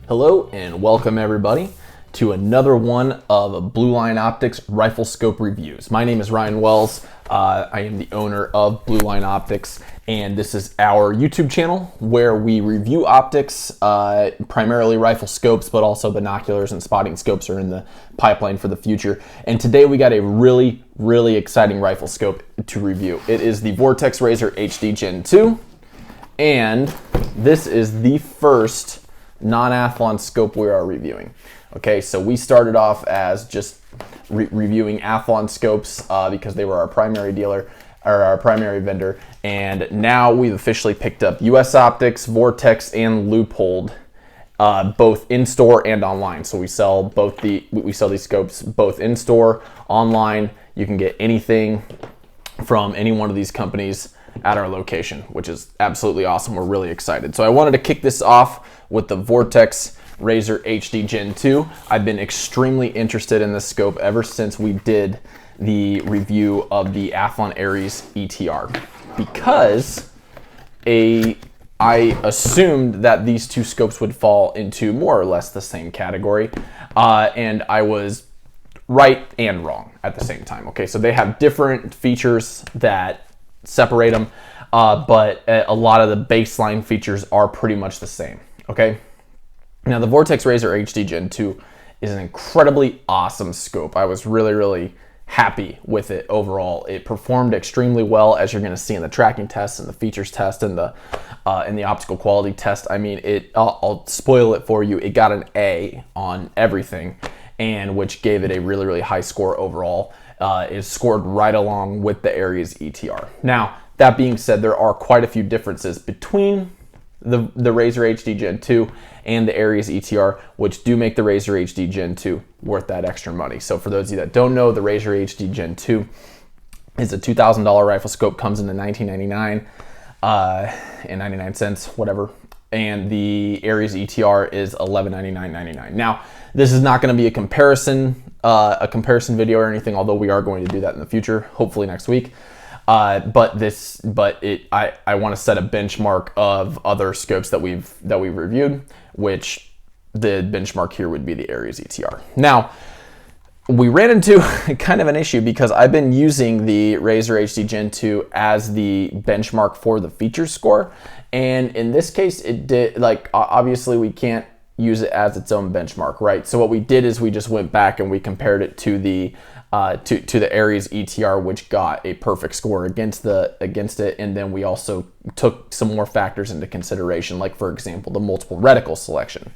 Hello and welcome everybody to another one of Blue Line Optics rifle scope reviews. My name is Ryan Wells. I am the owner of Blue Line Optics, and this is our YouTube channel where we review optics, primarily rifle scopes, but also binoculars and spotting scopes are in the pipeline for the future. And today we got a really exciting rifle scope to review. It is the Vortex Razor HD Gen 2, and this is the first non-athlon scope we are reviewing. Okay, so we started off as just reviewing athlon scopes because they were our primary dealer or our primary vendor, and now we've officially picked up US Optics, Vortex, and Leupold, both in store and online. So we sell both we sell these scopes both in store, online. You can get anything from any one of these companies at our location, which is absolutely awesome. We're really excited. So I wanted to kick this off with the Vortex Razor HD Gen 2. I've been extremely interested in this scope ever since we did the review of the Athlon Aries ETR, because I assumed that these two scopes would fall into more or less the same category, and I was right and wrong at the same time. Okay, so they have different features that separate them, but a lot of the baseline features are pretty much the same. Okay, now the Vortex Razor HD Gen 2 is an incredibly awesome scope. I was really happy with it overall. It performed extremely well, as you're going to see in the tracking test and the features test and the optical quality test. I mean, I'll spoil it for you. It got an A on everything, and which gave it a really high score overall. It scored right along with the Aries ETR. Now, that being said, there are quite a few differences between the Razor HD Gen 2 and the Aries ETR, which do make the Razor HD Gen 2 worth that extra money. So for those of you that don't know, the Razor HD Gen 2 is a $2,000 rifle scope, comes in $19.99 and 99 cents, whatever. And the Aries ETR is $11.99.99. Now, this is not going to be a comparison video or anything, although we are going to do that in the future, hopefully next week. I want to set a benchmark of other scopes that we've reviewed, which the benchmark here would be the Aries ETR. Now, we ran into kind of an issue because I've been using the Razor HD Gen 2 as the benchmark for the feature score, and in this case, it did, like, obviously we can't use it as its own benchmark, right? So what we did is we just went back and we compared it to the Aries ETR, which got a perfect score against it, and then we also took some more factors into consideration, like for example the multiple reticle selection.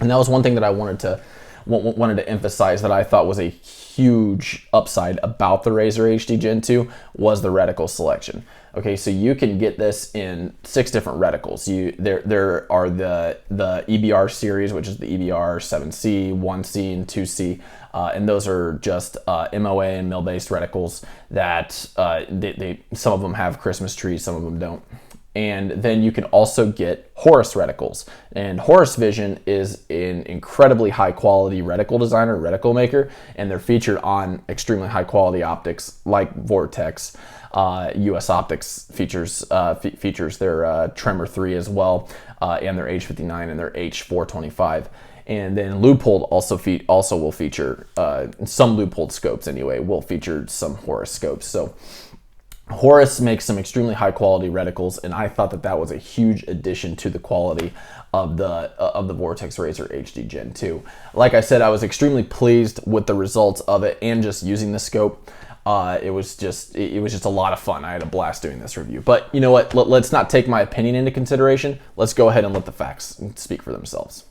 And that was one thing that I wanted to emphasize that I thought was a huge upside about the Razor HD Gen 2 was the reticle selection. Okay, so you can get this in 6 different reticles. There are the EBR series, which is the EBR 7C, 1C, and 2C, and those are just MOA and mill-based reticles that some of them have Christmas trees, some of them don't. And then you can also get Horus reticles, and Horus Vision is an incredibly high quality reticle designer, reticle maker, and they're featured on extremely high quality optics like Vortex. US Optics features their Tremor 3 as well, and their H59 and their H425. And then Leupold also will feature some Leupold scopes anyway, will feature some Horus scopes. So Horus makes some extremely high quality reticles, and I thought that was a huge addition to the quality of the Vortex Razor HD Gen 2. Like I said, I was extremely pleased with the results of it and just using the scope. It was just a lot of fun. I had a blast doing this review. But you know what? Let's not take my opinion into consideration. Let's go ahead and let the facts speak for themselves.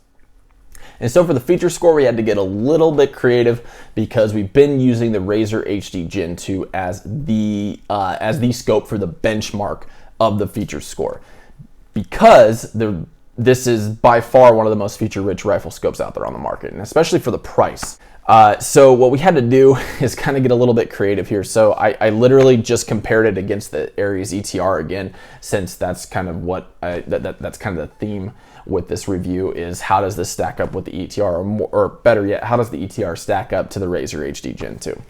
And so for the feature score, we had to get a little bit creative because we've been using the Razor HD Gen 2 as the scope for the benchmark of the feature score, because this is by far one of the most feature-rich rifle scopes out there on the market, and especially for the price. So what we had to do is kind of get a little bit creative here. So I literally just compared it against the Aries ETR again, since that's kind of that's kind of the theme with this review, is how does this stack up with the ETR, or better yet, how does the ETR stack up to the Razor HD Gen 2?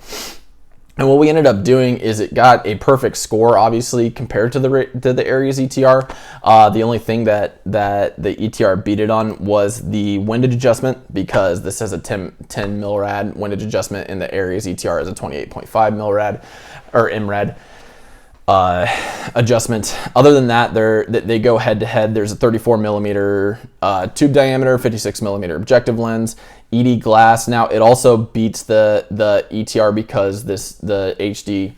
And what we ended up doing is it got a perfect score, obviously, compared to the Aries ETR. The only thing that the ETR beat it on was the windage adjustment, because this has a 10 mil-rad windage adjustment, and the Aries ETR is a 28.5 mil-rad or MRAD adjustment. Other than that, they go head to head. There's a 34 millimeter tube diameter, 56 millimeter objective lens, ED glass. Now it also beats the ETR because the HD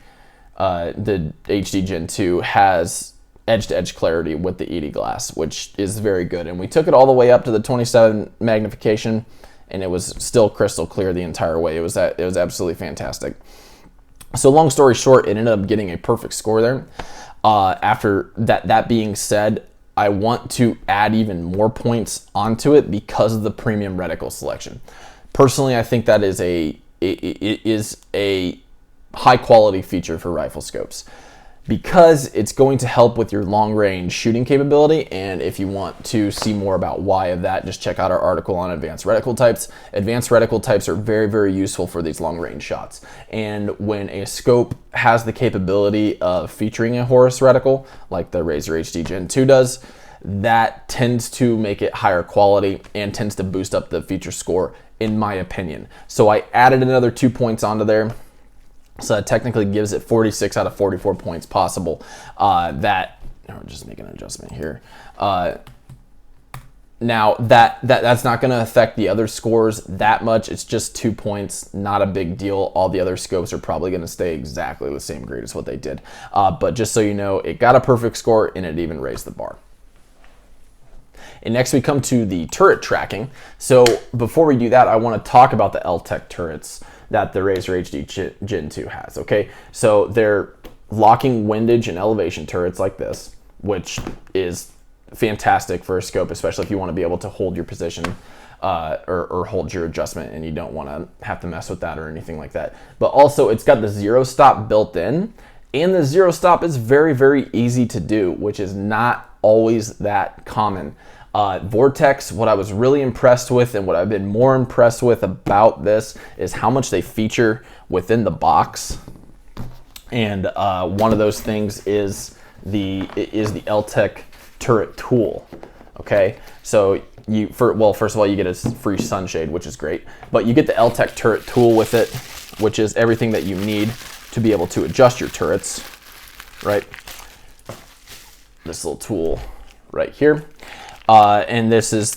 Gen 2 has edge-to-edge clarity with the ED glass, which is very good. And we took it all the way up to the 27 magnification, and it was still crystal clear the entire way. It was absolutely fantastic. So long story short, it ended up getting a perfect score there. After that being said, I want to add even more points onto it because of the premium reticle selection. Personally, I think that is a high quality feature for rifle scopes, because it's going to help with your long range shooting capability. And if you want to see more about why of that, just check out our article on advanced reticle types. Advanced reticle types are very, very useful for these long range shots. And when a scope has the capability of featuring a Horus reticle, like the Razer HD Gen 2 does, that tends to make it higher quality and tends to boost up the feature score, in my opinion. So I added another 2 points onto there. So that technically gives it 46 out of 44 points possible. Just make an adjustment here. Now that's not going to affect the other scores that much. It's just 2 points, not a big deal. All the other scopes are probably going to stay exactly the same grade as what they did. But just so you know, it got a perfect score and it even raised the bar. And next we come to the turret tracking. So before we do that, I want to talk about the L-Tech turrets that the Razer HD Gen 2 has, okay? So they're locking windage and elevation turrets like this, which is fantastic for a scope, especially if you want to be able to hold your position or hold your adjustment and you don't want to have to mess with that or anything like that. But also it's got the zero stop built in, and the zero stop is very, very easy to do, which is not always that common. Vortex, what I was really impressed with and what I've been more impressed with about this is how much they feature within the box. And one of those things is the L-Tech turret tool. Okay, so first of all, you get a free sunshade, which is great, but you get the L-Tech turret tool with it, which is everything that you need to be able to adjust your turrets, right? This little tool right here. And this is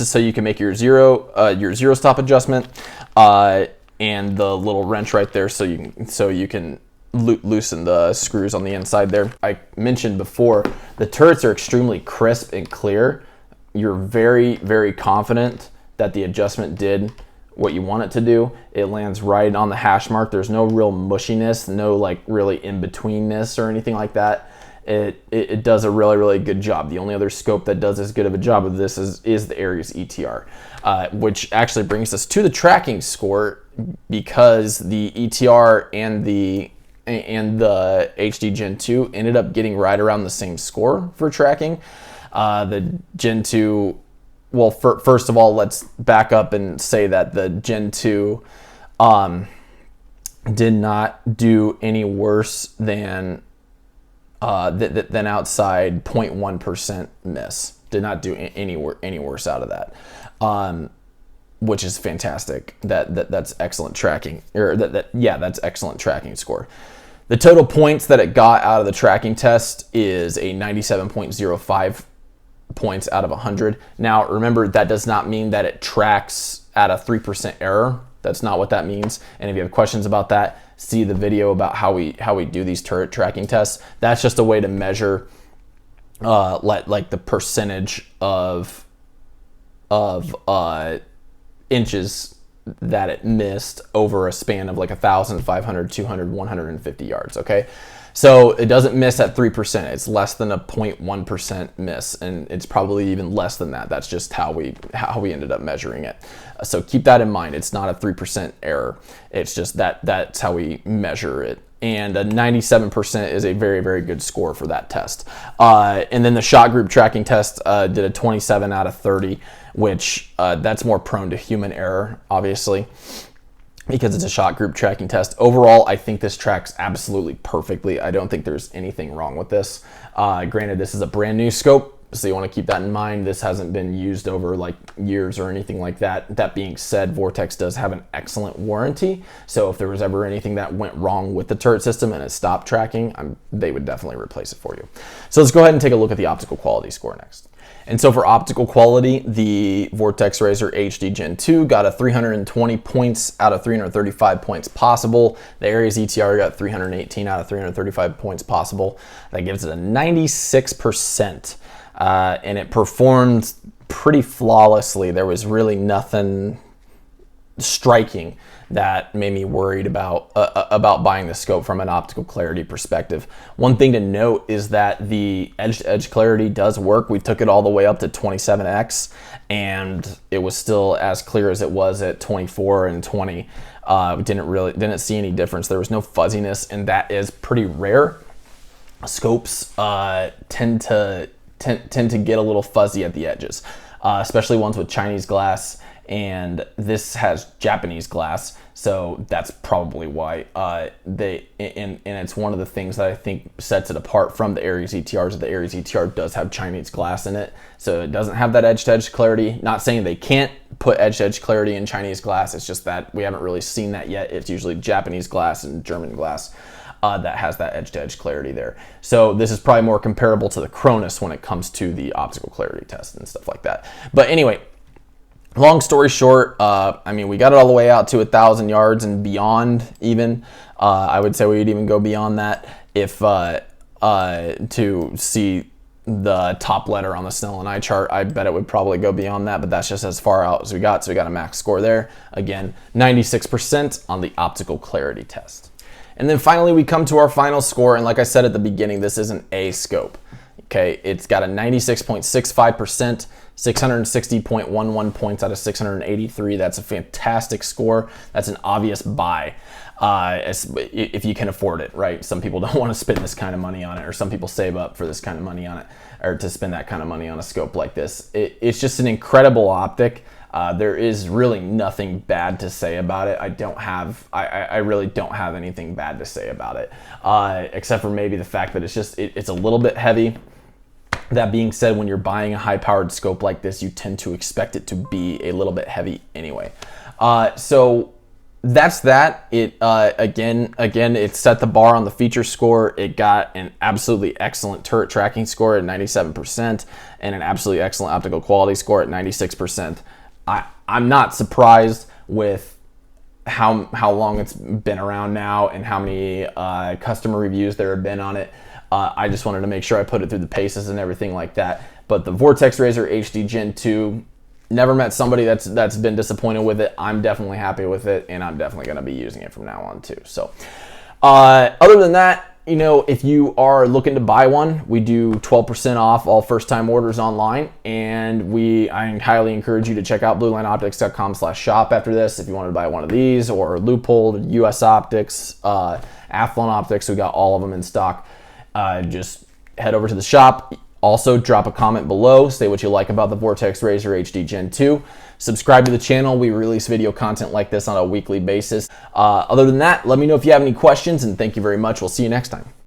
so you can make your zero stop adjustment, and the little wrench right there so you can loosen the screws on the inside there. I mentioned before, the turrets are extremely crisp and clear. You're very, very confident that the adjustment did what you want it to do. It lands right on the hash mark. There's no real mushiness, no like really in-betweenness or anything like that. It does a really, really good job. The only other scope that does as good of a job of this is the Aries ETR, which actually brings us to the tracking score, because the ETR and the HD Gen 2 ended up getting right around the same score for tracking. The Gen 2, well, first of all, let's back up and say that the Gen 2 did not do any worse than outside 0.1% miss. Did not do any worse out of that, which is fantastic. That's excellent tracking, or that's excellent tracking score. The total points that it got out of the tracking test is a 97.05 points out of 100. Now remember, that does not mean that it tracks at a 3% error. That's not what that means. And if you have questions about that, see the video about how we do these turret tracking tests. That's just a way to measure like the percentage of inches that it missed over a span of like 1,000, 500, 200, 150 yards. Okay, so it doesn't miss at 3%. It's less than a 0.1% miss, and it's probably even less than that. That's just how we ended up measuring it. So keep that in mind. It's not a 3% error. It's just that's how we measure it. And a 97% is a very, very good score for that test. And then the shot group tracking test did a 27 out of 30, which that's more prone to human error, obviously. because it's a shot group tracking test. Overall, I think this tracks absolutely perfectly. I don't think there's anything wrong with this. Granted, this is a brand new scope, so you want to keep that in mind. This hasn't been used over like years or anything like that. That being said, Vortex does have an excellent warranty. So if there was ever anything that went wrong with the turret system and it stopped tracking, they would definitely replace it for you. So let's go ahead and take a look at the optical quality score next. And so for optical quality, the Vortex Razor HD Gen 2 got a 320 points out of 335 points possible. The Aries ETR got 318 out of 335 points possible. That gives it a 96%. And it performed pretty flawlessly. There was really nothing striking that made me worried about buying the scope from an optical clarity perspective. One thing to note is that the edge-to-edge clarity does work. We took it all the way up to 27x, and it was still as clear as it was at 24 and 20. Didn't see any difference. There was no fuzziness, and that is pretty rare. Scopes tend to get a little fuzzy at the edges, especially ones with Chinese glass. And this has Japanese glass, so that's probably why and it's one of the things that I think sets it apart from the Aries ETRs. The Aries ETR does have Chinese glass in it, so it doesn't have that edge-to-edge clarity. Not saying they can't put edge-to-edge clarity in Chinese glass, it's just that we haven't really seen that yet. It's usually Japanese glass and German glass that has that edge-to-edge clarity there. So this is probably more comparable to the Cronus when it comes to the optical clarity test and stuff like that. But anyway, long story short, I mean, we got it all the way out to 1,000 yards and beyond even. I would say we'd even go beyond that if to see the top letter on the Snell and I chart. I bet it would probably go beyond that, but that's just as far out as we got. So we got a max score there. Again, 96% on the optical clarity test. And then finally, we come to our final score. And like I said at the beginning, this is an A scope. Okay, it's got a 96.65%, 660.11 points out of 683. That's a fantastic score. That's an obvious buy if you can afford it, right? Some people don't want to spend this kind of money on it, or some people save up for this kind of money on it, or to spend that kind of money on a scope like this. It's just an incredible optic. There is really nothing bad to say about it. I really don't have anything bad to say about it, except for maybe the fact that it's a little bit heavy. That being said, when you're buying a high-powered scope like this, you tend to expect it to be a little bit heavy anyway. So that's that. It again, it set the bar on the feature score. It got an absolutely excellent turret tracking score at 97% and an absolutely excellent optical quality score at 96%. I'm not surprised with how long it's been around now and how many customer reviews there have been on it. I just wanted to make sure I put it through the paces and everything like that. But the Vortex Razor HD Gen 2, never met somebody that's been disappointed with it. I'm definitely happy with it, and I'm definitely going to be using it from now on too. So other than that, you know, if you are looking to buy one, we do 12% off all first-time orders online, and I highly encourage you to check out bluelineoptics.com/shop after this if you want to buy one of these, or Loophole, US Optics, Athlon Optics. We got all of them in stock. Just head over to the shop. Also, drop a comment below, say what you like about the Vortex Razor HD Gen 2. Subscribe to the channel. We release video content like this on a weekly basis. Other than that, let me know if you have any questions, and thank you very much. We'll see you next time.